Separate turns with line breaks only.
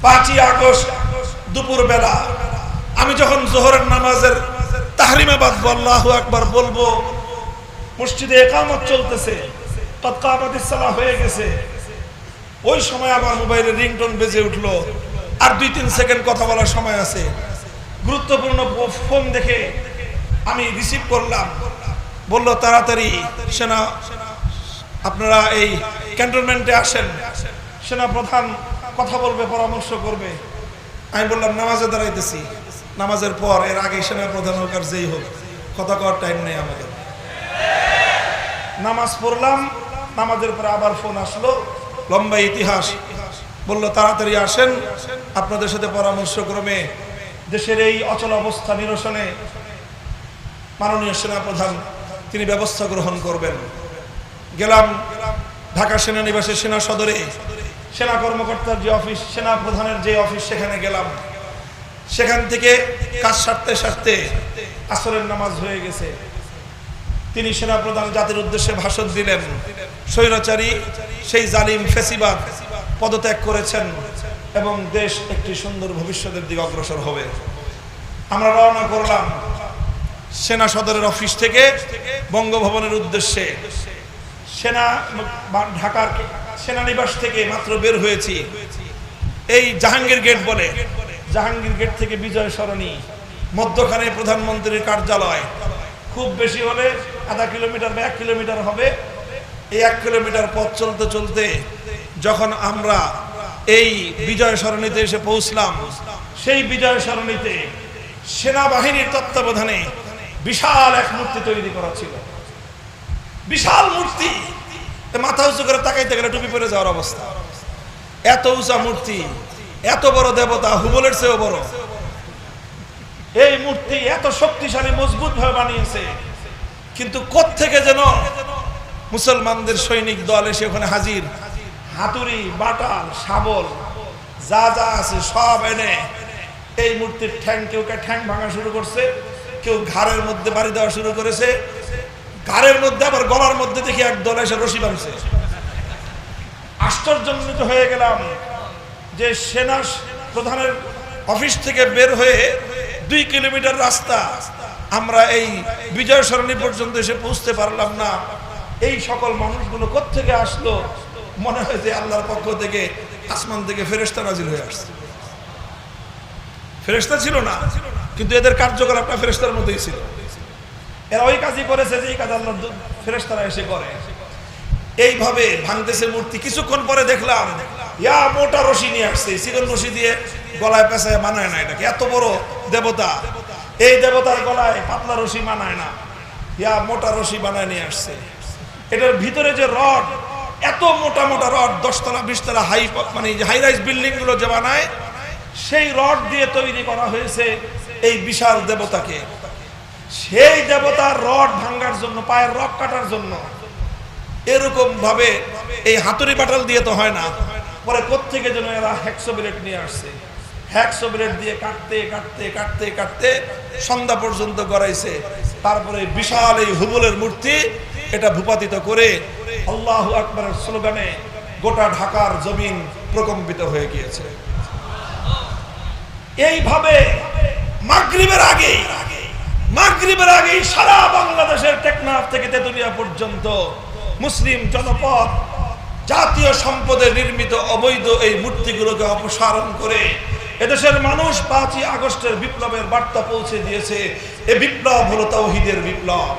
5ই August দুপুর বেলা আমি যখন জোহরের নামাজের তাহরিমে বাঁধবো, আল্লাহু আকবার বলবো, মসজিদে ইকামত চলতেছে, কদ কামাতিস সালাহ হয়ে গেছে, ওই সময় আমার মোবাইলে রিংটোন বেজে উঠলো। আর 2-3 সেকেন্ড কথা বলার সময় আছে। গুরুত্বপূর্ণ ফোন দেখে আমি রিসিভ করলাম। বলল তাড়াতাড়ি সেনা আপনারা এই ক্যান্টনমেন্টে আসেন, সেনা প্রধান কথা বলবে, পরামর্শ করবে। আমি বললাম নামাজে দাঁড়াইতেছি, নামাজের পর, এর আগে সেনা প্রধান হোক আর যেই হোক, কথা কওয়ার টাইম নেই আমাদের। নামাজ পড়লাম, নামাজের পরে আবার ফোন আসলো, লম্বা ইতিহাস। বলল তাড়াতাড়ি আসেন, আপনাদের সাথে পরামর্শ ক্রমে দেশের এই অচল অবস্থা নিরসনে মাননীয় সেনা প্রধান তিনি ব্যবস্থা গ্রহণ করবেন। গেলাম ঢাকা সেনানিবাসে সেনা সদরে, সেনা কর্মকর্তার যে অফিস, সেনা প্রধানের যে অফিস, সেখানে গেলাম। সেখান থেকে কাজ সারতে সারতে আসরের নামাজ হয়ে গেছে। তিনি সেনা প্রধান জাতির উদ্দেশ্যে ভাষণ দিলেন। স্বৈরাচারী সেই জালিম ফ্যাসিবাদ পদত্যাগ করেছেন এবং দেশ একটি সুন্দর ভবিষ্যতের দিকে অগ্রসর হবে। আমরা রওনা করলাম সেনা সদরের অফিস থেকে বঙ্গভবনের উদ্দেশ্যে। ঢাকার সেনানিবাস থেকে মাত্র বের হয়েছি। এই জাহাঙ্গীর গেট বলে, জাহাঙ্গীর গেট থেকে বিজয় সরণি, মধ্যখানে প্রধানমন্ত্রীর কার্যালয়। খুব বেশি হলে আধা কিলোমিটার বা 1 কিলোমিটার হবে। এই 1 কিলোমিটার পথ চলতে চলতে যখন আমরা এই বিজয় সরণিতে এসে পৌঁছলাম, সেই বিজয় সরণিতে সেনাবাহিনীর তত্ত্বাবধানে বিশাল এক মূর্তি তৈরি করা ছিল। বিশাল মূর্তি, মাথা উঁচু করে তাকাইতে গেলে টুপি পরে যাওয়ার অবস্থা। এত উঁচা মূর্তি, এত বড় দেবতা, হুবলের চেয়েও বড়। এই মূর্তি এত শক্তিশালী, মজবুত ভাবে বানিয়েছে। কিন্তু কোত্থেকে যেন মুসলমানদের সৈনিক দল এসে ওখানে হাজির, হাতুড়ি, বাটাল, শাবল যা যা আছে সব এনে এই মূর্তির কেউ ঠ্যাং ভাঙা শুরু করছে, কেউ ঘাড়ের মধ্যে বাড়ি দেওয়া শুরু করেছে। ঘাড়ের মধ্যে আবার গলার মধ্যে দেখি এক দল এসে রশি বাঁধছে। আশ্চর্যান্বিত হয়ে গেলাম যে সেনা প্রধানের অফিস থেকে বের হয়ে 2 কিলোমিটার রাস্তা আমরা এই বিজয় সরণি পর্যন্ত এসে পৌঁছতে পারলাম না। এই সকল মানুষগুলো কোত্থেকে আসলো? মনে হয় যে আল্লাহর পক্ষ থেকে আসমান থেকে ফেরেশতা নাজিল হয়ে আসছে। ফেরেশতা ছিল না, কিন্তু এদের কার্যকলাপটা ফেরেশতার মতোই ছিল। এরা ওই কাজই করেছে যে এই কাজ আল্লাহর ফেরেশতারা এসে করে। এইভাবে ভাঙতেছে মূর্তি। কিছুক্ষণ পরে দেখলাম ইয়া মোটা রশি নিয়ে আসছে, চিকন রশি দিয়ে গলায় পেঁচায় মানায় না। এটাকে এত বড় দেবতা, এই দেবতার গলায় পাতলা রশি মানায় না, ইয়া মোটা রশি বানায় নিয়ে আসছে। এটার ভিতরে যে রড, এত মোটা মোটা রড, 10 তলা 20 তলা মানে হাই রাইজ বিল্ডিং গুলো যে বানায়, সেই রড দিয়ে তৈরি করা হয়েছে এই বিশাল দেবতাকে। সেই দেবতার রড ভাঙার জন্য, পায়ের রক কাটার জন্য এরকম ভাবে এই হাতুড়ি বাটাল দিয়ে তো হয় না। পরে কোত্থেকে যেন এরা হ্যাকসো ব্লেড নিয়ে আসছে। হ্যাকসো ব্লেড দিয়ে কাটতে কাটতে কাটতে কাটতে সন্ধ্যা পর্যন্ত গড়াইছে। তারপরে বিশাল এই হুবলের মূর্তি এটা ভূপাতিত করে আল্লাহু আকবারের স্লোগানে গোটা ঢাকার জমিন প্রকম্পিত হয়ে গিয়েছে। এইভাবে মাগরিবের আগেই সারা বাংলাদেশের টেকনাফ থেকে তেতুলিয়া পর্যন্ত মুসলিম জনপদ জাতীয় সম্পদে নির্মিত অবৈধ এই মূর্তিগুলোকে অপসারণ করে এদেশের মানুষ 5ই আগস্টের বিপ্লবের বার্তা পৌঁছে দিয়েছে। এই বিপ্লব হলো তাওহীদের বিপ্লব।